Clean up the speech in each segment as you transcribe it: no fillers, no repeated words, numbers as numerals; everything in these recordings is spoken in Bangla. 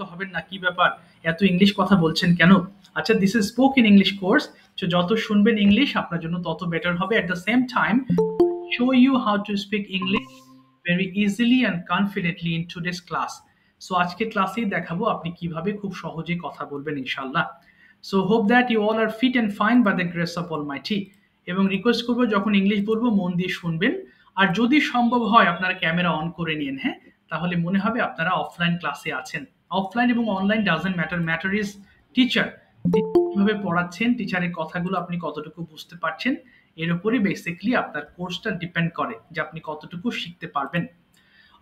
বিরক্ত হবেন না, কি ব্যাপার এত ইংলিশ কথা বলছেন কেন? আচ্ছা, this is spoken English course. তো যত শুনবেন ইংলিশ আপনার জন্য তত বেটার হবে। At the same time show you how to speak English very easily and confidently in today's class. So আজকে ক্লাসেই দেখাবো আপনি কিভাবে খুব সহজে কথা বলবেন ইনশাআল্লাহ। So hope that you all are fit and fine by the grace of Almighty. এবং রিকোয়েস্ট করবো যখন ইংলিশ বলবো মন দিয়ে শুনবেন। আর যদি সম্ভব হয় আপনারা ক্যামেরা অন করে নিন, হ্যাঁ, তাহলে মনে হবে আপনারা অফলাইন ক্লাসে আছেন। অফলাইন এবং online doesn't matter, matter is teacher কিভাবে পড়াচ্ছেন, টিচারের কথাগুলো আপনি কতটুকু বুঝতে পারছেন, এর উপরই বেসিক্যালি আপনার কোর্সটা ডিপেন্ড করে যে আপনি কতটুকু শিখতে পারবেন।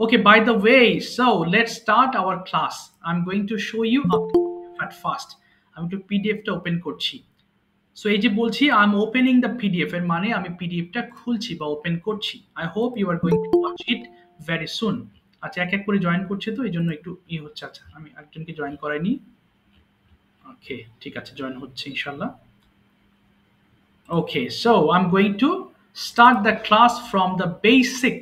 Okay, by the way, so let's start our class. I'm going to show you a PDF at first. আমি একটু পিডিএফটা ওপেন করছি। সো এই যে বলছি I am opening the PDF, এর মানে আমি পিডিএফটা খুলছি বা ওপেন করছি। I hope you are going to watch it very soon. আচ্ছা, এক এক করে জয়েন করছে তো এই জন্য একটু হচ্ছে। আচ্ছা, আমি একজনকে জয়েন করাইনি। ওকে, ঠিক আছে, জয়েন হচ্ছে ইনশাআল্লাহ। Okay, so I'm going to start the class from the basic.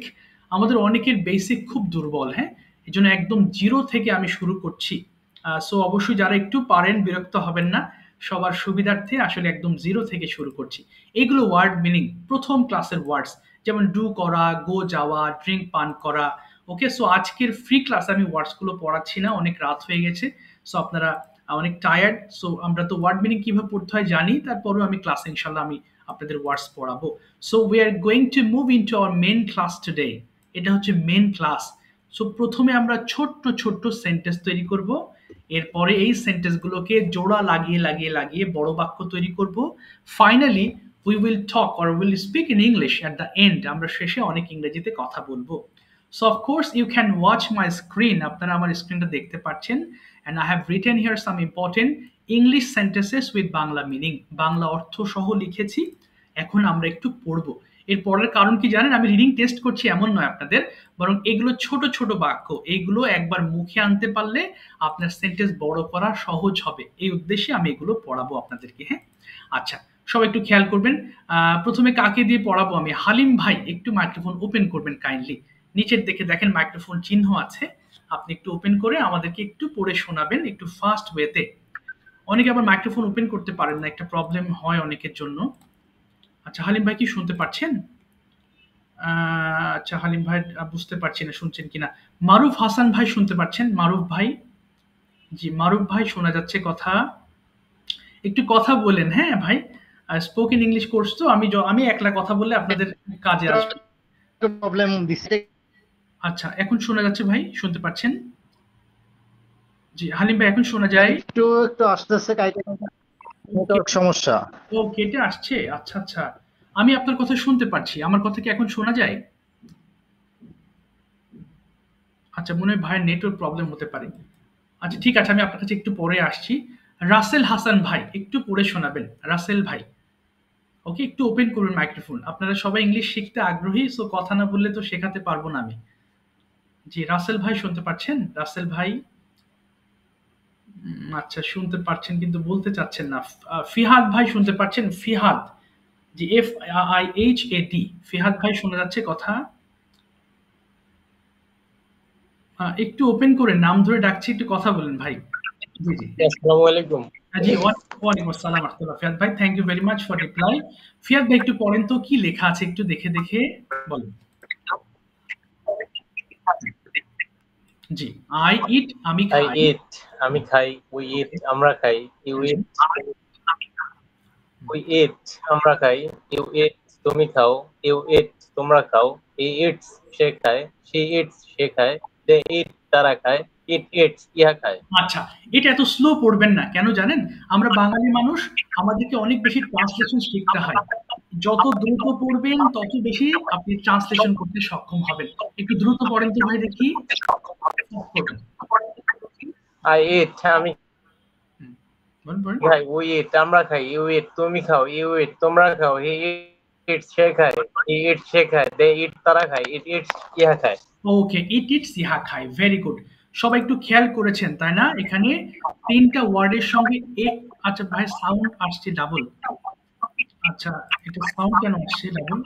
আমাদের অনেকের বেসিক খুব দুর্বল, হ্যাঁ, এই জন্য একদম জিরো থেকে আমি শুরু করছি। সো অবশ্যই যারা একটু পারেন বিরক্ত হবেন না, সবার সুবিধার্থে আসলে একদম জিরো থেকে শুরু করছি। এইগুলো ওয়ার্ড মিনিং, প্রথম ক্লাসের ওয়ার্ডস, যেমন ডু করা, গো যাওয়া, ড্রিঙ্ক পান করা। ওকে, সো আজকের ফ্রি ক্লাস আমি ওয়ার্ডসগুলো পড়াচ্ছি না, অনেক রাত হয়ে গেছে। সো আপনারা অনেক টায়ার্ড। সো আমরা তো ওয়ার্ড মিনিং কিভাবে পড়তে হয় জানি, তারপরেও আমি ক্লাস ইনশাল্লাহ আমি আপনাদের ওয়ার্ডস পড়াবো। So we are going to move into our main class today. এটা হচ্ছে মেন ক্লাস। সো প্রথমে আমরা ছোট্ট ছোট্ট সেন্টেন্স তৈরি করব, এরপরে এই সেন্টেন্সগুলোকে জোড়া লাগিয়ে লাগিয়ে লাগিয়ে বড় বাক্য তৈরি করব। Finally we will talk or will speak in English at the end. আমরা শেষে অনেক ইংরেজিতে কথা বলবো। So of course you can watch my screen, আপনারা আমার স্ক্রিনটা দেখতে পাচ্ছেন। And I have written here some important English sentences with Bangla meaning, Bangla অর্থ সহ লিখেছি। এখন আমরা একটু পড়বো। এর পরের কারণ কি জানেন, আমি রিডিং টেস্ট করছি এমন নয় আপনাদের, বরং এগুলো ছোট ছোট বাক্য, এইগুলো একবার মুখে আনতে পারলে আপনার সেন্টেন্স বড় করা সহজ হবে, এই উদ্দেশ্যে আমি এগুলো পড়াবো আপনাদেরকে, হ্যাঁ। আচ্ছা, সবাই একটু খেয়াল করবেন। প্রথমে কাকে দিয়ে পড়াবো আমি? হালিম ভাই, একটু মাইক্রোফোন ওপেন করবেন কাইন্ডলি। নিচের দিকে দেখেন মাইক্রোফোন চিহ্ন আছে, আপনি একটু ওপেন করে আমাদেরকে একটু পড়ে শোনাবেন একটু ফাস্ট ওয়েতে। অনেকে আবার মাইক্রোফোন ওপেন করতে পারেন না, একটা প্রবলেম হয় অনেকের জন্য। আচ্ছা, হালিম ভাই কি শুনতে পাচ্ছেন? আচ্ছা, হালিম ভাই বুঝতে পারছি না শুনছেন কিনা। মারুফ হাসান ভাই শুনতে পাচ্ছেন? মারুফ ভাই, জি মারুফ ভাই শোনা যাচ্ছে কথা, একটু কথা বলেন, হ্যাঁ ভাই। স্পোকেন ইংলিশ কোর্স তো, আমি একলা কথা বললে আপনাদের কাজে আসবে। প্রবলেম দিচ্ছে। আচ্ছা, এখন শোনা যাচ্ছে ভাই, শুনতে পাচ্ছেন? জি হালিম ভাই এখন শোনা যায়? একটু একটু আসতেছে, নেটওয়ার্ক সমস্যা। ও কেটে আসছে, আচ্ছা আচ্ছা। আমি আপনার কথা শুনতে পাচ্ছি, আমার কথা কি এখন শোনা যায়? আচ্ছা, মনে হয় ভাইয়ের নেটওয়ার্ক প্রবলেম হতে পারে। আচ্ছা ঠিক আছে, আমি আপনার কাছে একটু পরে আসছি। রাসেল হাসান ভাই একটু পড়ে শোনাবেন, রাসেল ভাই। ওকে, একটু ওপেন করুন মাইক্রোফোন। আপনারা সবাই ইংলিশ শিখতে আগ্রহী, সো কথা না বললে তো শেখাতে পারবো না আমি। জি রাসেল ভাই শুনতে পাচ্ছেন? রাসেল ভাই, আচ্ছা শুনতে পাচ্ছেন কিন্তু বলতে চাচ্ছেন না। ফিহাদ ভাই শুনতে পাচ্ছেন? ফিহাদ, জি FIHAD, ফিহাদ ভাই শোনা যাচ্ছে কথা? একটু ওপেন করে নাম ধরে ডাকছি, একটু কথা বলেন ভাই। জি জি, আসসালামু আলাইকুম। জি ওয়ালাইকুম আসসালাম রাহমাতুল্লাহ। ফিয়াদ ভাই, thank you very much for reply. Fiyad ভাই একটু পড়েন তো, কি লেখা আছে একটু দেখে দেখে বলেন। জি, আই ইট, আমি আই খাই। ইট, আমি খাই। উই ইট, আমরা খাই। ইউ ইট, উই ইট, আমরা খাই। ইউ ইট, তুমি খাও। ইউ ইট, তোমরা খাও। হি ইটস, সে খায়। শি ইটস, সে খায়। দে ইট, তারা খায়। ইট ইটস, ইহা খায়। আচ্ছা, এটা এত স্লো পড়বেন না, কেন জানেন? আমরা বাঙালি মানুষ, আমাদেরকে অনেক বেশি ট্রান্সলেশন শিখতে হয়। যত দ্রুত পড়বেন তত বেশি আপনি ট্রান্সলেশন করতে সক্ষম হবেন। একটু দ্রুত পড়েন তো ভাই দেখি। আই ইট, আমি বলেন। খাই। উই ইট, আমরা খাই। ইউ ইট, তুমি খাও। ইউ ইট, তোমরা খাও। হি ইটস, সে খায়। হি ইটস, সে খায়। দে ইট, তারা খায়। ইট ইটস, ইহা খায়। ওকে, ইট ইটস ইহা খায়, ভেরি গুড। সবাই একটু খেয়াল করেছেন তাই না? এখানে তিনটা ওয়ার্ডের সঙ্গে আচ্ছা ভাই সাউন্ড আসছে ডাবল। আচ্ছা, এটা সাউন্ড কেন আসছে ডাবল?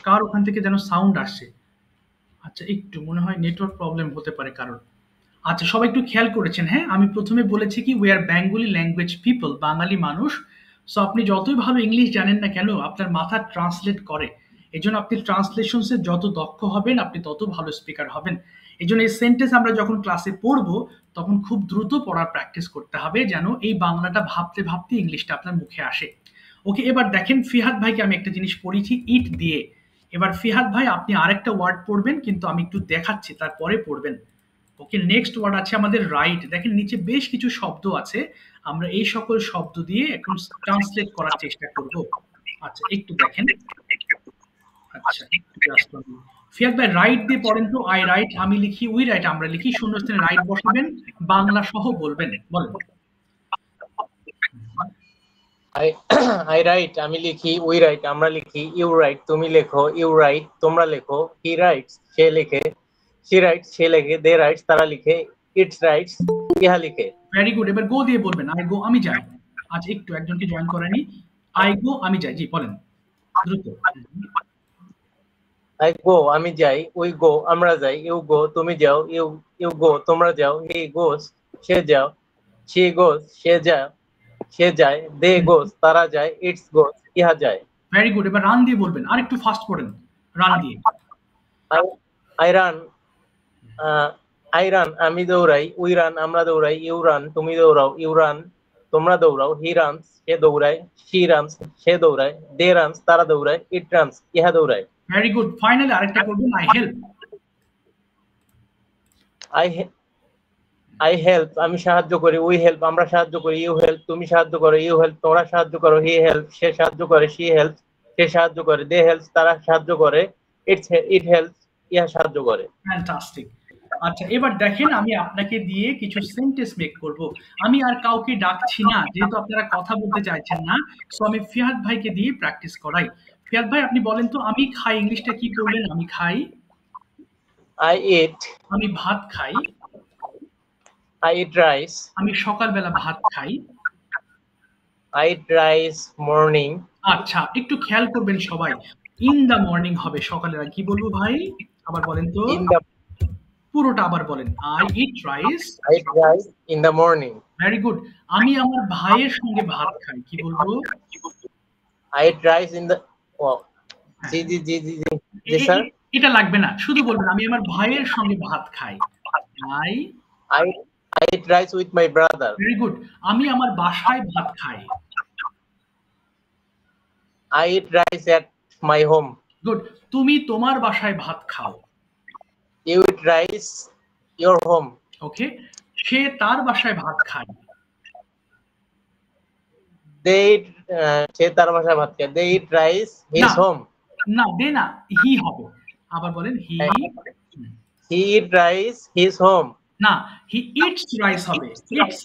কার ওখান থেকে যেন সাউন্ড আসছে। আচ্ছা, একটু মনে হয় নেটওয়ার্ক প্রবলেম হতে পারে কারণ। আচ্ছা, সবাই একটু খেয়াল করেছেন, হ্যাঁ? আমি প্রথমে বলেছি কি we are Bengali language people, Bangali মানুষ। সো আপনি যতই ভালো ইংলিশ জানেন না কেন, আপনার মাথা ট্রান্সলেট করে। এজন্য আপনি ট্রান্সলেশনস এ যত দক্ষ হবেন, আপনি তত ভালো স্পিকার হবেন। এজন্য এই সেন্টেন্স আমরা যখন ক্লাসে পড়বো, তখন খুব দ্রুত পড়ার প্র্যাকটিস করতে হবে, যেন এই বাংলাটা ভাবতে ভাবতে ইংলিশটা আপনার মুখে আসে। ওকে, এবার দেখেন ফিহাদ ভাইকে আমি একটা জিনিস পড়িয়েছি ইট দিয়ে। এবার ফিহাদ ভাই আপনি আরেকটা ওয়ার্ড পড়বেন, কিন্তু আমি একটু দেখাচ্ছি, তারপরে পড়বেন। ওকে, নেক্সট ওয়ার্ড আছে আমাদের রাইট। দেখেন নিচে বেশ কিছু শব্দ আছে, আমরা এই সকল শব্দ দিয়ে এখন ট্রান্সলেট করার চেষ্টা করব। আচ্ছা, একটু দেখেন। আচ্ছা, just one minute। ফিয়াদ ভাই রাইট দিয়ে পড়েন তো। আই রাইট আমি লিখি, উই রাইট আমরা লিখি, শূন্যস্থানে রাইট বসাবেন, বাংলা সহ বলবেন, বলেন। আই আই রাইট আমি লিখি, উই রাইট আমরা লিখি, ইউ রাইট তুমি লেখো, ইউ রাইট তোমরা লেখো, হি রাইটস সে লেখে, শি রাইটস সে লেখে, দে রাইটস তারা লিখে, ইটস রাইটস ইহা লিখে। ভেরি গুড, এবার গো দিয়ে বলবেন। আই গো আমি যাই। আচ্ছা, একটু একজনকে জয়েন করেনি। আই গো আমি যাই, জি বলেন দ্রুত। আই গো আমি যাই, উই গো আমরা যাই, ইউ গো তুমি যাও, ইউ গো তোমরা যাও, হি গোস সে যাও, শি গোস সে যায়, দে গোস তারা যায়, ইটস গোস ইহা যায়। ভেরি গুড, এবার রান দিয়ে বলবেন, আর একটু ফাস্ট পড়েন, রান দিয়ে। আই রান আই রান আমি দৌড়াই, উই রান আমরা দৌড়াই, ইউ রান তুমি দৌড়াও, ইউ রান তোমরা দৌড়াও, হি রানস সে দৌড়ায়, শি রানস সে দৌড়ায়, দে রানস তারা দৌড়ায়, ইট রানস ইহা দৌড়ায়। ভেরি গুড, ফাইনালি আরেকটা করবেন, I help. I I help আমি সাহায্য করি, উই হেল্প আমরা সাহায্য করি, ইউ হেল্প তুমি সাহায্য করো, ইউ হেল্প তোমরা সাহায্য করো, হি হেল্প সে সাহায্য করে, শি হেল্প সে সাহায্য করে, দে হেল্প তারা সাহায্য করে, ইট হেল্প ইহা সাহায্য করে। ফ্যান্টাস্টিক। আচ্ছা, এবার দেখেন আমি আপনাকে দিয়ে কিছু সেন্টেন্স মেক করব। আমি আর কাউকে ডাকছি না, যেহেতু আপনারা কথা বলতে চাইছেন না। সো আমি ফিয়াদ ভাইকে দিয়ে প্র্যাকটিস করাই। ফিয়াদ ভাই আপনি বলেন তো, আমি খাই ইংলিশটা কি করলেন? আমি খাই। আই ইট আমি ভাত খাই। আই ইট রাইস আমি সকালবেলা ভাত খাই। I eat rice morning. আচ্ছা, একটু খেয়াল করবেন সবাই। ইন দ্য মর্নিং হবে সকালের। কি বলবো ভাই? আবার বলেন তো, ইন দ্য পুরোটা আবার বলেন। I eat rice. I eat rice in the morning. Very good. আমি আমার ভাইয়ের সঙ্গে ভাত খাই। কি বলবো? I eat rice in the G G G G G G sir. এটা লাগবে না, শুধু বলবেন আমি আমার ভাইয়ের সঙ্গে ভাত খাই। I I I eat rice with my brother. Very good. আমি আমার বাসায় ভাত খাই। I eat rice at my home. Good. তুমি তোমার বাসায় ভাত খাও। You eat rice your home. Okay. সে তার বাসায় ভাত খায়। দে ইট সে তার বাসায় ভাত খায়। দে ইট রাইস হিজ না হোম। না, দে না, হি হবে। আবার বলেন হি। হি ইট রাইস হিজ হোম। না, হি ইটস রাইস হবে। It's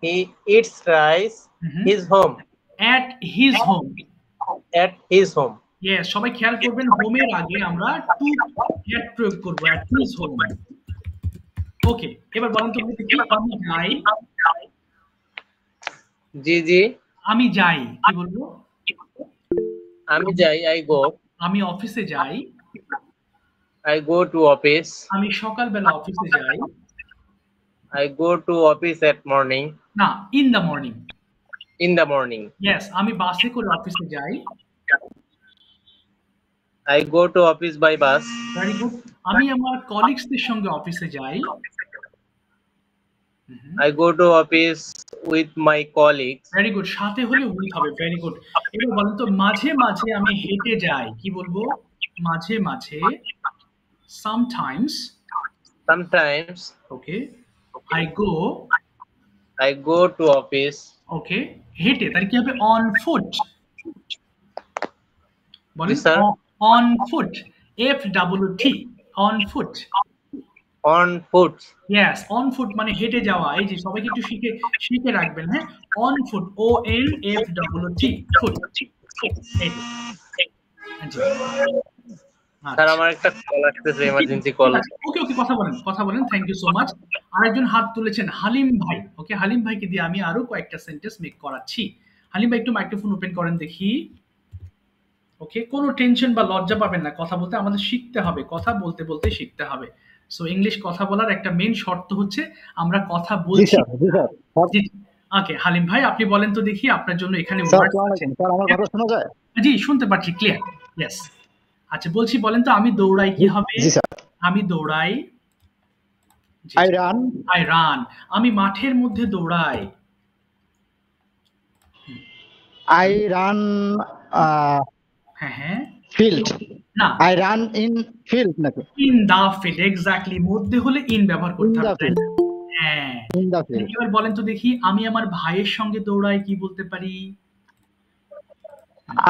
he eats rice his home. At his home. At his home. Yes, সবাই খেয়াল করবেন, হোমের আগে আমরা টু এট প্রয়োগ করব, এট হিজ হোম। ওকে, এবার বলেন তো দেখি, আমি যাই। জি জি আমি যাই, কি বলবো? আমি যাই, আই গো। আমি অফিসে যাই। I go to office. আমি সকালবেলা অফিসে যাই। I go to office at morning. না, in the morning. In the morning. Yes, আমি বাসে করে অফিসে যাই। I go to office by bus. Very good. আমি আমার কলিগসদের সঙ্গে অফিসে যাই। I go to office with my colleagues. Very good, সাথে হলে উইথ হবে। Very good. এবার বলেন তো, মাঝে মাঝে আমি হেঁটে যাই। কি বলবো? মাঝে মাঝে, sometimes। Sometimes okay. I go। I go to office ওকে, হেঁটে, তাহলে কি হবে? On foot. বলেন Yes, sir. On foot. FWT, on foot. on foot. Yes, on foot মানে হেঁটে যাওয়া। এই যে সবাইকে একটু শিখে রাখবেন, হ্যাঁ? On foot, ONFWT, foot. এই যে, জি। স্যার আমার একটা কল আসতেছে, এমার্জেন্সি কল। ওকে ওকে, কথা বলেন। Thank you so much. আরেকজন হাত তুলেছেন, হালিম ভাই। ওকে, হালিম ভাইকে দিয়ে আমি আরো কয়েকটা সেন্টেন্স মেক করাচ্ছি। হালিম ভাই একটু মাইক্রোফোন ওপেন করেন দেখি। ওকে, কোনো টেনশন বা লজ্জা পাবেন না কথা বলতে, আমাদের শিখতে হবে, কথা বলতে বলতে শিখতে হবে। সো ইংলিশ কথা বলার একটা মেইন শর্ত হচ্ছে আমরা কথা জি বলছি। স্যার, জি স্যার। জি, ওকে হালিম ভাই আপনি বলেন তো দেখি আপনার জন্য এখানে স্যার, ওয়ার্ডস আসসালামু আছে। আলাইকুম। স্যার, আমার কথা শোনা যায়? জি, শুনতে পাচ্ছি ক্লিয়ার। ইয়েস। আচ্ছা বলছি বলেন তো আমি দৌড়াই কি জি, হবে? জি স্যার। আমি দৌড়াই। জি, আই জি। Run, I run. আমি মাঠের মধ্যে দৌড়াই। আই রান হ্যাঁ, হ্যাঁ। ফিল্ড। না, আই রান ইন ফিল্ড নাকি? in the field এক্সাক্টলি মধ্যে হলে in ব্যবহার ইন করতে দ্য হবে, তাই ফিল্ড, না? হ্যাঁ। In the field. এবার বলেন তো দেখি আমি আমার ভাইয়ের সঙ্গে দৌড়াই কি বলতে পারি?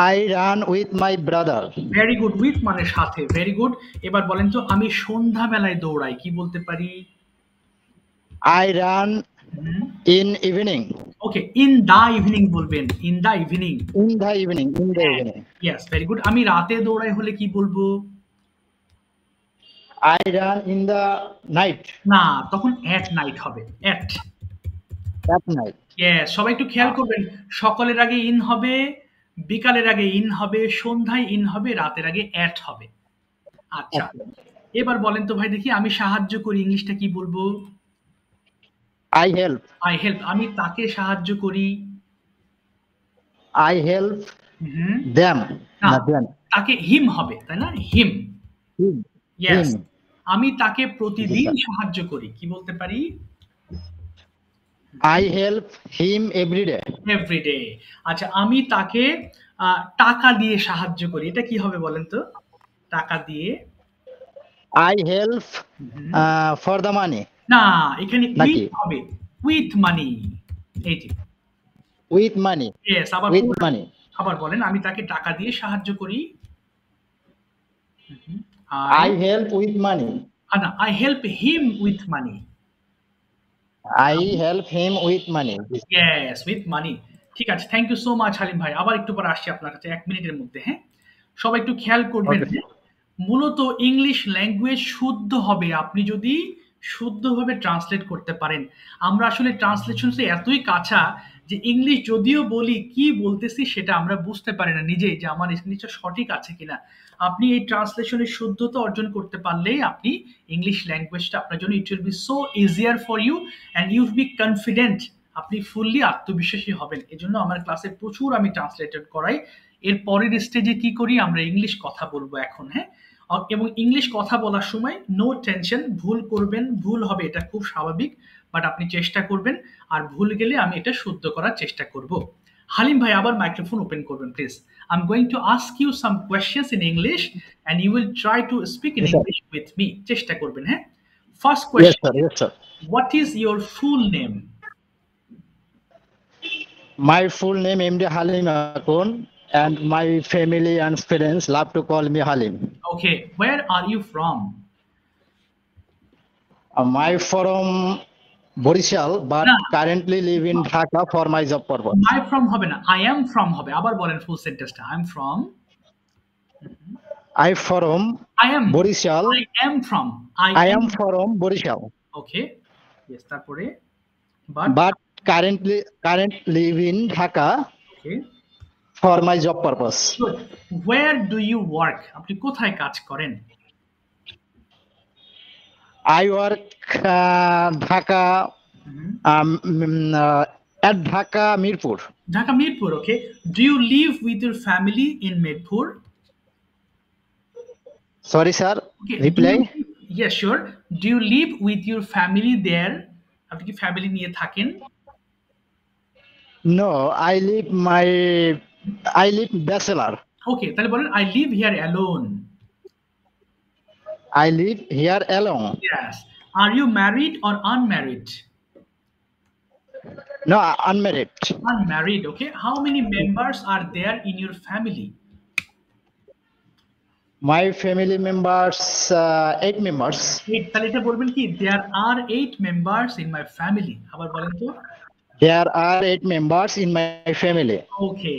I run with my brother. Very good with মানে সাথে ভেরি গুড। এবার বলেন তো আমি সন্ধ্যাবেলায় দৌড়াই কি বলতে পারি? I run hmm, in evening. Okay in the evening বলবেন in the evening. In the evening, in the হ্যাঁ, ইভিনিং। Yes very good. আমি রাতে দৌড়াই হলে কি বলবো? I run in the night, না, তখন এট নাইট হবে। এট। At night. ইয়েস, সবাই একটু খেয়াল করবেন। সকালের আগে ইন হবে, বিকালের আগে ইন হবে, সন্ধ্যায় ইন হবে, রাতের আগে এট হবে। আচ্ছা, এবার বলেন তো ভাই দেখি আমি সাহায্য করি ইংলিশটা কি বলবো? I help, I help. আমি তাকে সাহায্য করি। আই হেল্প হুম, দেম, না, না দেম, তাকে হিম হবে তাই না? হিম। হিম, ইয়েস। হিম। আমি তাকে জি প্রতিদিন স্যার। সাহায্য করি কি বলতে পারি? I help him every day. Every day. আচ্ছা আমি তাকে টাকা দিয়ে সাহায্য করি এটা কি হবে বলেন তো? টাকা দিয়ে। I help hmm, for the money না, এখানে নাকি? উইথ হবে। With money. এই যে। With money, yes, with money. আবার বলেন আমি তাকে টাকা দিয়ে সাহায্য করি। I I help with money. না, I help him with money. I help him with money. Yes, with money. ঠিক আছে, thank you so much Halim ভাই। আবার একটু পরে আসছি আপনার কাছে 1 মিনিটের মধ্যে, হ্যাঁ? সবাই একটু খেয়াল করবেন, ওকে। হ্যাঁ? মূলত ইংলিশ ল্যাঙ্গুয়েজ শুদ্ধ হবে আপনি যদি শুদ্ধভাবে ট্রান্সলেট করতে পারেন। আমরা আসলে ট্রান্সলেশনসে এতই কাঁচা যে ইংলিশ যদিও বলি কি বলতেছি সেটা আমরা বুঝতে পারি না নিজেই যে আমার ইংলিশটা সঠিক আছে কিনা। আপনি এই ট্রান্সলেশনের শুদ্ধতা অর্জন করতে পারলেই আপনি ইংলিশ ল্যাঙ্গুয়েজটা আপনার জন্য it will be so easier for you and you will be confident. আপনি ফুললি আত্মবিশ্বাসী হবেন। এজন্য আমার ক্লাসে প্রচুর আমি ট্রান্সলেটেড করাই। এর পরের স্টেজে কি করি আমরা ইংলিশ কথা বলবো এখন, হ্যাঁ? এবং ইংলিশ কথা বলার সময় নো টেনশন, ভুল করবেন, ভুল হবে এটা খুব স্বাভাবিক। বাট আপনি চেষ্টা করবেন আর ভুল গেলে আমি এটা শুদ্ধ করার চেষ্টা করব। হালিম ভাই আবার মাইক্রোফোন ওপেন করবেন please. I am going to ask you some questions in English and you will try to speak in জি স্যার। English with me. চেষ্টা করবেন, হ্যাঁ? First yes question, sir, yes sir. What is your full name? My full name MD Halim Akon and my family and friends love to call me Halim. Okay, where are you from? My from Borishal but না, currently live in Dhaka for my job purpose. My from হবে না, আই অ্যাম ফ্রম হবে। আবার বলেন ফুল সেন্টেন্সটা। I am from. I from I am Borishal. I am from. I I am. am from Borishal okay, yes, তারপরে but. but current live in Dhaka okay, for my job purpose. গুড। Where do you work? আপনি কোথায় কাজ করেন? I work Dhaka at Dhaka Mirpur. Dhaka Mirpur. Okay, do you live with your family in Mirpur? Sorry sir, okay, reply. Yes sure. Do you live with your family there? আপনি কি ফ্যামিলি নিয়ে থাকেন? No, I live bachelor. Okay, তাহলে বলেন I live here alone. I live here alone. Yes. Are you married or unmarried? No, unmarried. Unmarried. Okay, how many members are there in your family? My family members, 8 members. Eight, তাহলে এটা বলবেন কি there are 8 members in my family। আবার বলেন তো। There are 8 members in my family. ওকে,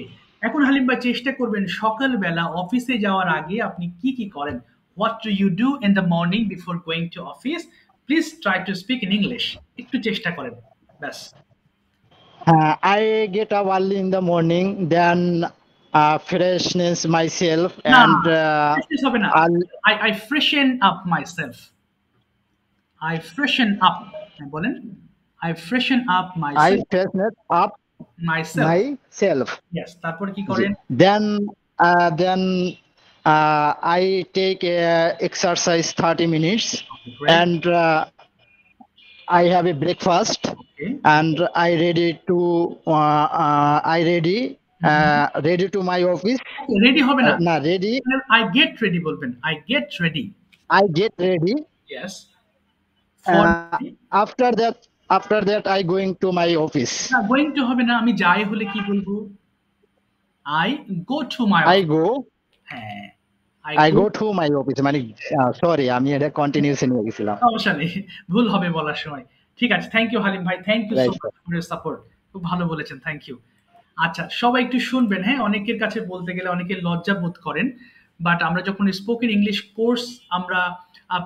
এখন হালিম ভাই চেষ্টা করবেন সকালবেলা অফিসে যাওয়ার আগে আপনি কি কি করেন? What do you do in the morning before going to office? Please try to speak in English. একটু চেষ্টা করেন, ব্যাস। I get up early in the morning, then freshness myself না, and freshness হবে না। I'll I freshen up myself. I freshen up. হ্যাঁ, বলেন। I freshen up I myself. freshen up Myself. myself. Yes. তারপর কি করেন? Then I take exercise 30 minutes Okay, great. and I have a breakfast Okay. and I ready to my office. Okay, ready হবে না। না ready. I get ready বলবেন। I get ready. I get ready. Yes. For After that I going to my office. না, going to হবে না, আমি যাই হলে কি বলবো? I go to my I office. go হ্যাঁ, I go to my office মানে সরি আমি এটা কন্টিনিউয়াস নিয়ে গেছিলাম। সমস্যা নেই, ভুল হবে বলার সময়। ঠিক আছে, থ্যাংক ইউ হালিম ভাই, thank you so Right, much for your support. খুব ভালো বলেছেন, থ্যাংক ইউ। আচ্ছা, সবাই একটু শুনবেন, হ্যাঁ? অনেকের কাছে বলতে গেলে অনেকে লজ্জা বোধ করেন, বাট আমরা যখন স্পোকেন ইংলিশ কোর্স আমরা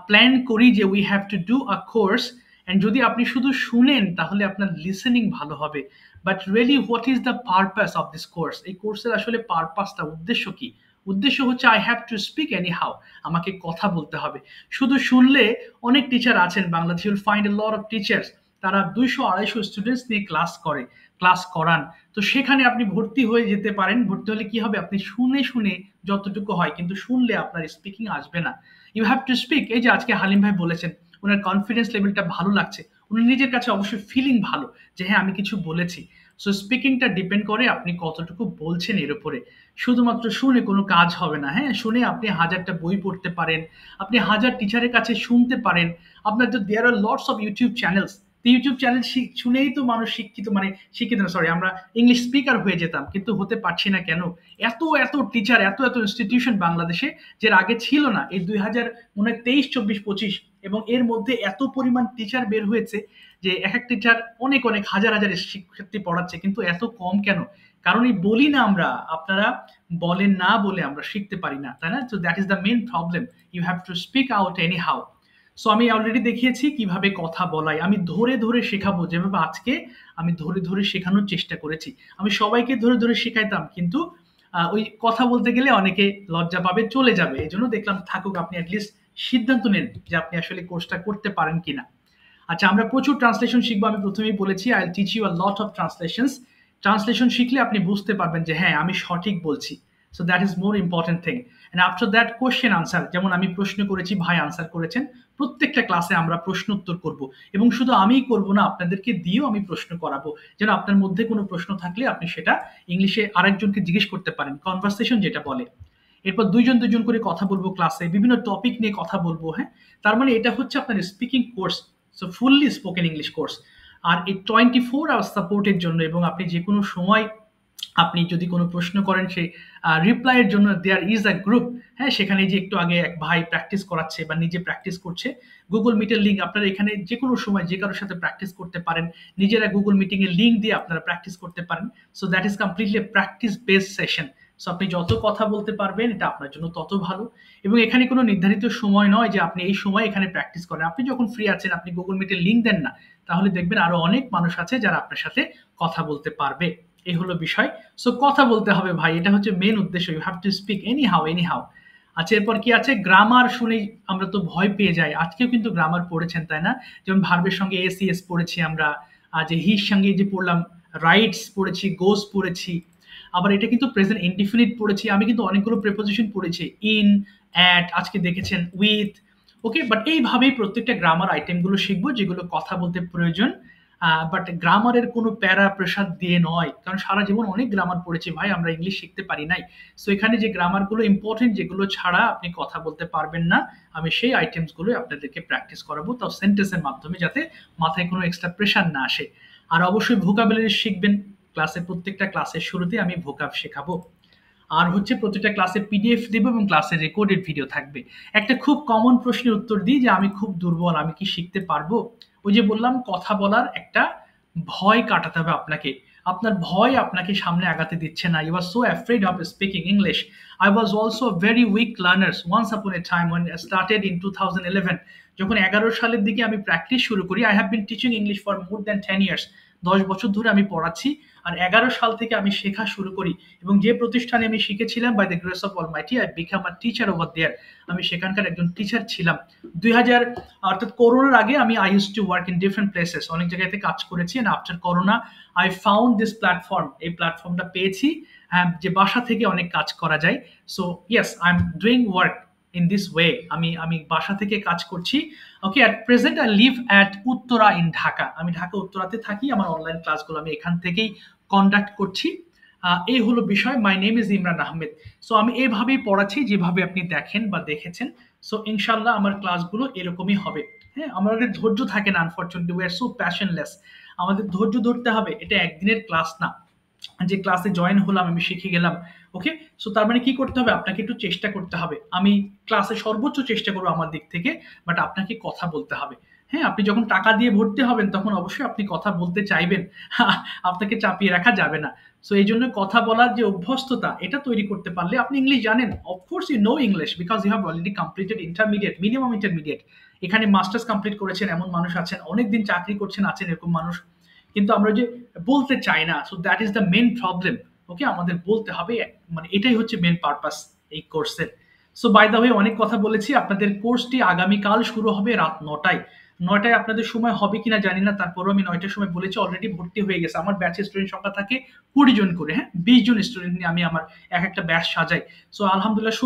প্ল্যান করি যে we have to do a course, and যদি আপনি শুধু শুনেন তাহলে আপনার লিসেনিং ভালো হবে। But really what is the purpose of this course? এই কোর্সের আসলে পারপাসটা, উদ্দেশ্য কি? উদ্দেশ্য হচ্ছে I have to speak any how, আমাকে কথা বলতে হবে। শুধু শুনলে অনেক টিচার আছেন বাংলাদেশে, ইউল find a lot of teachers, তারা 200-250 স্টুডেন্টস নিয়ে ক্লাস করান। তো সেখানে আপনি ভর্তি হয়ে যেতে পারেন। ভর্তি হলে কি হবে? আপনি শুনে শুনে যতটুকু হয়, কিন্তু শুনলে আপনার স্পিকিং আসবে না। You have to speak. এই যে আজকে হালিম ভাই বলেছেন ওনার কনফিডেন্স লেভেলটা ভালো লাগছে, উনি নিজের কাছে অবশ্যই ফিলিং ভালো যে হ্যাঁ আমি কিছু বলেছি। সো স্পিকিংটা ডিপেন্ড করে আপনি কতটুকু বলছেন এর উপরে। শুধুমাত্র শুনে কোনো কাজ হবে না, হ্যাঁ? শুনে আপনি 1000টা বই পড়তে পারেন, আপনি 1000 টিচারের কাছে শুনতে পারেন। আপনার তো there are lots of YouTube channels. YouTube channel শুনেই তো মানুষ শিক্ষিত না, সরি, আমরা ইংলিশ স্পিকার হয়ে যেতাম, কিন্তু হতে পারছি না কেন? এত টিচার, এত ইনস্টিটিউশন বাংলাদেশে, যার আগে ছিল না। এই 2023, 24, 25 এবং এর মধ্যে এত পরিমাণ টিচার বের হয়েছে যে এক এক টিচার অনেক হাজার শিক্ষার্থী পড়াচ্ছে, কিন্তু এত কম কেন? কারণ এই বলি না আমরা, আপনারা বলেন না বলে আমরা শিখতে পারি না, তাই না? তো that is the main problem. You have to speak out anyhow. So আমি অলরেডি দেখিয়েছি কিভাবে কথা বলাই। আমি ধরে শেখাবো, যেভাবে আজকে আমি ধরে শেখানোর চেষ্টা করেছি। আমি সবাইকে ধরে শেখাইতাম, কিন্তু ওই কথা বলতে গেলে অনেকে লজ্জা পাবে, চলে যাবে। এই জন্য দেখলাম থাকুক, আপনি অ্যাটলিস্ট সিদ্ধান্ত নেন যে আপনি আসলে কোর্সটা করতে পারেন কিনা। আচ্ছা, আমরা প্রচুর ট্রান্সলেশন শিখবো। আমি প্রথমেই বলেছি I will teach you a lot of translations. Translation শিখলে আপনি বুঝতে পারবেন যে হ্যাঁ আমি সঠিক বলছি। So that is more important thing. And after that question answer, যেমন আমি প্রশ্ন করেছি, ভাই আনসার করেছেন। প্রত্যেকটা ক্লাসে আমরা প্রশ্ন উত্তর করব, এবং শুধু আমিই করব না, আপনাদেরকে দিয়েও আমি প্রশ্ন করাবো, যেন আপনার মধ্যে কোনো প্রশ্ন থাকলে আপনি সেটা ইংলিশে আরেকজনকে জিজ্ঞেস করতে পারেন, কনভারসেশন যেটা বলে। এরপর দুইজন করে কথা বলবো ক্লাসে, বিভিন্ন টপিক নিয়ে কথা বলবো, হ্যাঁ? তার মানে এটা হচ্ছে আপনার speaking course, so fully spoken English course. আর এই 24 আওয়ার সাপোর্টের জন্য, এবং আপনি যে কোনো সময় আপনি যদি কোনো প্রশ্ন করেন, সেই রিপ্লাইয়ের জন্য দেয়ার ইজ আ গ্রুপ, হ্যাঁ? সেখানে যে একটু আগে এক ভাই প্র্যাকটিস করাচ্ছে বা নিজে প্র্যাকটিস করছে, গুগল মিটের লিঙ্ক, আপনারা এখানে যে কোনো সময় যে কারোর সাথে প্র্যাকটিস করতে পারেন। নিজেরা গুগল মিটিং এর লিঙ্ক দিয়ে আপনারা প্র্যাকটিস করতে পারেন। So that is completely practice based session. So আপনি যত কথা বলতে পারবেন এটা আপনার জন্য তত ভালো। এবং এখানে কোনো নির্ধারিত সময় নয় যে আপনি এই সময় এখানে প্র্যাকটিস করেন। আপনি যখন ফ্রি আছেন, আপনি গুগল মিটের লিঙ্ক দেন না, তাহলে দেখবেন আরো অনেক মানুষ আছে যারা আপনার সাথে কথা বলতে পারবে। এই হলো বিষয়। সো কথা বলতে হবে ভাই, এটা হচ্ছে মেন উদ্দেশ্য। You have to speak anyhow. আচ্ছা, এরপর কি আছে? গ্রামার শুনেই আমরা তো ভয় পেয়ে যাই। আজকেও কিন্তু গ্রামার পড়েছেন, তাই না? যেমন ভার্বের সঙ্গে এস পড়েছি আমরা, যে হির সঙ্গে যে পড়লাম রাইটস পড়েছি, গোস পড়েছি। আবার এটা কিন্তু প্রেজেন্ট ইনডিফিনিট পড়েছি। আমি কিন্তু অনেকগুলো প্রিপোজিশন পড়েছি, ইন, অ্যাট, আজকে দেখেছেন উইথ। ওকে, বাট এইভাবেই প্রত্যেকটা গ্রামার আইটেমগুলো শিখবো যেগুলো কথা বলতে প্রয়োজন। বাট গ্রামারের কোনো প্যারা প্রেসার দিয়ে নয়, কারণ সারা জীবন অনেক গ্রামার পড়েছি ভাই, আমরা ইংলিশ শিখতে পারি নাই। সো এখানে যে গ্রামারগুলো ইম্পর্টেন্ট, যেগুলো ছাড়া আপনি কথা বলতে পারবেন না, আমি সেই আইটেমসগুলো আপনাদেরকে প্র্যাকটিস করাবো, তাও সেন্টেন্সের মাধ্যমে, যাতে মাথায় কোনো এক্সট্রা প্রেসার না আসে। আর অবশ্যই ভোকাবুলারি শিখবেন। প্রত্যেকটা ক্লাসের শুরুতে আমি ভোকাব শেখাবো। আর হচ্ছে প্রত্যেকটা ক্লাসে পিডিএফ দেবো এবং ক্লাসে রেকর্ডেড ভিডিও থাকবে। একটা খুব কমন প্রশ্নের উত্তর দিই যে আমি খুব দুর্বল, আমি কি শিখতে পারবো? ওই যে বললাম, কথা বলার একটা ভয় কাটাতে হবে আপনাকে। আপনার ভয় আপনাকে সামনে আগাতে দিচ্ছে না। You are so afraid of speaking English. I was also very weak learners once upon a time when I started in 2011। যখন 11 সালের দিকে আমি প্র্যাকটিস শুরু করি, I have been teaching English for more than 10 years। 10 বছর ধরে আমি পড়াচ্ছি, আর 11 সাল থেকে আমি শেখা শুরু করি, এবং যে প্রতিষ্ঠানে আমি শিখেছিলাম, by the grace of almighty I became a teacher over there. আমি সেখানকার একজন টিচার ছিলাম। 2000 অর্থাৎ করোনার আগে আমি I used to work in different places, অনেক জায়গাতে কাজ করেছি, and after corona I found this platform, এই প্ল্যাটফর্মটা পেয়েছি যে বাসা থেকে অনেক কাজ করা যায়। So yes, I am doing work in this way, আমি বাসা থেকে কাজ করছি। Okay, at present I live at Uttara in Dhaka. আমি ঢাকা উত্তরাতে থাকি, আমার অনলাইন ক্লাসগুলো আমি এখান থেকেই কন্ডাক্ট করছি। এই হলো বিষয়। My name is Imran Ahmed. So আমি এভাবেই পড়াচ্ছি যেভাবে আপনি দেখেন বা দেখেছেন। সো ইনশাল্লাহ আমার ক্লাসগুলো এরকমই হবে। হ্যাঁ, আমাদের ধৈর্য থাকে না, আনফরচুনেটলি উই আর সো প্যাশনলেস। আমাদের ধৈর্য ধরতে হবে, এটা একদিনের ক্লাস না যে ক্লাসে জয়েন হলাম আমি শিখে গেলাম। ওকে, সো তার মানে কি করতে হবে, আপনাকে একটু চেষ্টা করতে হবে। আমি ক্লাসে সর্বোচ্চ চেষ্টা করবো আমার দিক থেকে, বাট আপনাকে কথা বলতে হবে। হ্যাঁ, আপনি যখন টাকা দিয়ে ভর্তি হবেন তখন অবশ্যই আপনি কথা বলতে চাইবেন, আপনাকে চাপিয়ে রাখা যাবে না। সো এই জন্য কথা বলার যে অভ্যস্ততা, এটা তৈরি করতে পারলে, আপনি ইংলিশ জানেন, of course you know English because you have already completed intermediate, minimum intermediate. এখানে মাস্টার্স কমপ্লিট করেছেন এমন মানুষ আছেন, অনেকদিন চাকরি করছেন আছেন এরকম মানুষ, কিন্তু আমরা যে বলতে চাই না। So that is the main problem. Okay, আমাদের বলতে হবে, মানে এটাই হচ্ছে মেন পারপাস এই কোর্সের। সো বাই দ্য ওয়ে, অনেক কথা বলেছি। আপনাদের কোর্সটি আগামীকাল শুরু হবে রাত 9টায়। 9টায় আপনাদের সময় হবে কিনা জানি না, তারপরও আমি 9টার সময় বলেছি। অলরেডি ভর্তি হয়ে গেছে, আমার ব্যাচের স্টুডেন্ট সংখ্যা থাকে 20 জন করে। হ্যাঁ, 20 জন স্টুডেন্ট নিয়ে আমি আমার একটা ব্যাচ সাজাই। সো আলহামদুলিল্লাহ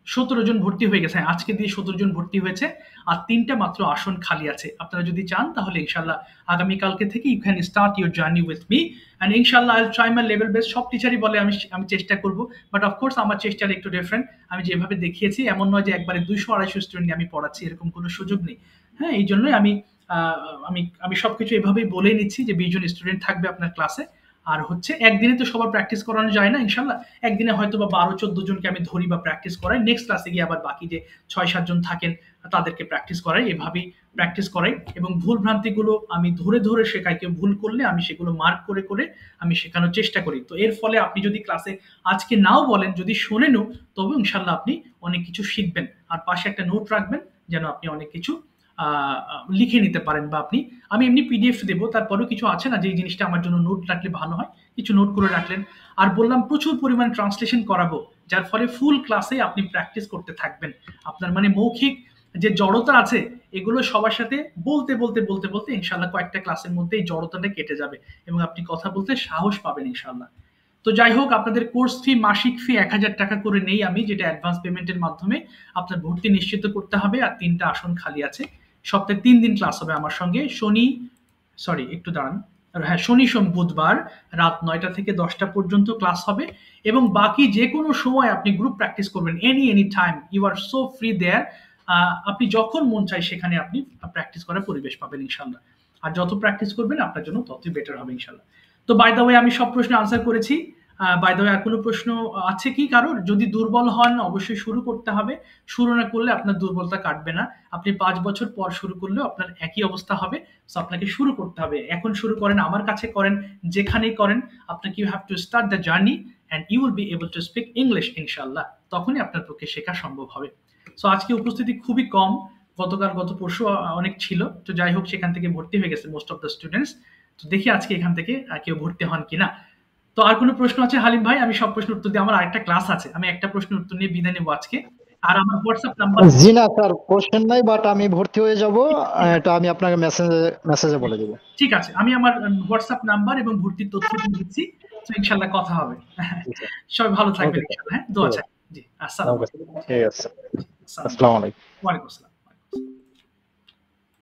17 জন ভর্তি হয়ে গেছে। আজকে দিয়ে 17 জন ভর্তি হয়েছে, আর 3টা মাত্র আসন খালি আছে। আপনারা যদি চান তাহলে ইনশাল্লাহ আগামীকালকে থেকে you can start your journey with me, and ইনশাল্লাহ I will try my level best. সব টিচারই বলে আমি চেষ্টা করব, বাট অফকোর্স আমার চেষ্টাটা একটু ডিফারেন্ট। আমি যেভাবে দেখিয়েছি এমন নয় যে একবারে 200-250 স্টুডেন্ট নিয়ে আমি পড়াচ্ছি, এরকম কোনো সুযোগ নেই। হ্যাঁ, এই জন্যই আমি সবকিছু এভাবেই বলে নিচ্ছি যে 20 জন স্টুডেন্ট থাকবে আপনার ক্লাসে। আর হচ্ছে একদিনে তো সবার প্র্যাকটিস করানো যায় না, ইনশাল্লাহ একদিনে হয়তো বা 12-14 জনকে আমি ধরি বা প্র্যাকটিস করাই। নেক্সট ক্লাসে গিয়ে আবার বাকি যে 6-7 জন থাকেন তাদেরকে প্র্যাকটিস করাই, এভাবেই প্র্যাকটিস করাই। এবং ভুল ভ্রান্তিগুলো আমি ধরে ধরে শেখাই, কেউ ভুল করলে আমি সেগুলো মার্ক করে করে আমি শেখানোর চেষ্টা করি। তো এর ফলে আপনি যদি ক্লাসে আজকে নাও বলেন, যদি শোনেনও, তবে ইনশাল্লাহ আপনি অনেক কিছু শিখবেন। আর পাশে একটা নোট রাখবেন যেন আপনি অনেক কিছু লিখে নিতে পারেন, বা আমি এমনি পিডিএফ দেবো, তারপরেও কিছু আছে না যে এই জিনিসটা আমার জন্য নোট রাখলে ভালো হয়, কিছু নোট করে রাখলেন। আর বললাম প্রচুর পরিমাণ ট্রান্সলেশন করাবো, যার ফলে ফুল ক্লাসে আপনি প্র্যাকটিস করতে থাকবেন। আপনার মানে মৌখিক যে জড়তা আছে, এগুলো সবার সাথে বলতে বলতে বলতে বলতে ইনশাল্লাহ কয়েকটা ক্লাসের মধ্যে এই জড়তাটা কেটে যাবে এবং আপনি কথা বলতে সাহস পাবেন ইনশাল্লাহ। তো যাই হোক, আপনাদের কোর্স ফি, মাসিক ফি 1000 টাকা করে নেই আমি, যেটা অ্যাডভান্স পেমেন্টের মাধ্যমে আপনার ভর্তি নিশ্চিত করতে হবে। আর 3টা আসন খালি আছে। সপ্তাহে 3 দিন ক্লাস হবে আমার সঙ্গে। শনি সোম বুধবার রাত 9টা থেকে 10টা পর্যন্ত ক্লাস হবে, এবং বাকি যে কোনো সময় আপনি গ্রুপ প্র্যাকটিস করবেন, any time, you are so free there. আপনি যখন মন চাই সেখানে আপনি প্র্যাকটিস করার পরিবেশ পাবেন ইনশাল্লাহ। আর যত প্র্যাকটিস করবেন আপনার জন্য ততই বেটার হবে ইনশাল্লাহ। তো বাই দ্য ওয়ে, আমি সব প্রশ্ন আনসার করেছি। বাই দ্য ওয়ে, আর কোনো প্রশ্ন আছে কি কারোর? যদি দুর্বল হন অবশ্যই শুরু করতে হবে, শুরু না করলে আপনার দুর্বলতা কাটবে না। আপনি 5 বছর পর শুরু করলেও আপনার একই অবস্থা হবে। সো আপনাকে শুরু করতে হবে, এখন শুরু করেন, আমার কাছে করেন, যেখানেই করেন, আপনাকে you have to start the journey and you will be able to speak English ইনশাল্লাহ। তখনই আপনার পক্ষে শেখা সম্ভব হবে। সো আজকে উপস্থিতি খুবই কম, গত পরশু অনেক ছিল। তো যাই হোক, সেখান থেকে ভর্তি হয়ে গেছে মোস্ট অফ দ্য স্টুডেন্টস। তো দেখি আজকে এখান থেকে কেউ ভর্তি হন কিনা। তো আর কোনো প্রশ্ন আছে হালিম ভাই? আমি সব প্রশ্নের উত্তর দিই, আমার আরেকটা ক্লাস আছে, আমি একটা প্রশ্নের উত্তর নিয়ে বিদায় নেবো আজকে। আর আমার হোয়াটসঅ্যাপ নাম্বার। জি না স্যার, কোশ্চেন নাই, বাট আমি ভর্তি হয়ে যাব, এটা আমি আপনাকে মেসেজে বলে দেব। ঠিক আছে, আমি আমার হোয়াটসঅ্যাপ নাম্বার এবং ভর্তির তথ্য দিয়ে দিচ্ছি। তো ইনশাআল্লাহ কথা হবে। সবাই ভালো থাকবেন ইনশাআল্লাহ। হ্যাঁ, দোয়া চাই। জি, আসসালামু আলাইকুম। ঠিক আছে, আসসালামু আলাইকুম। ওয়ালাইকুম আসসালাম।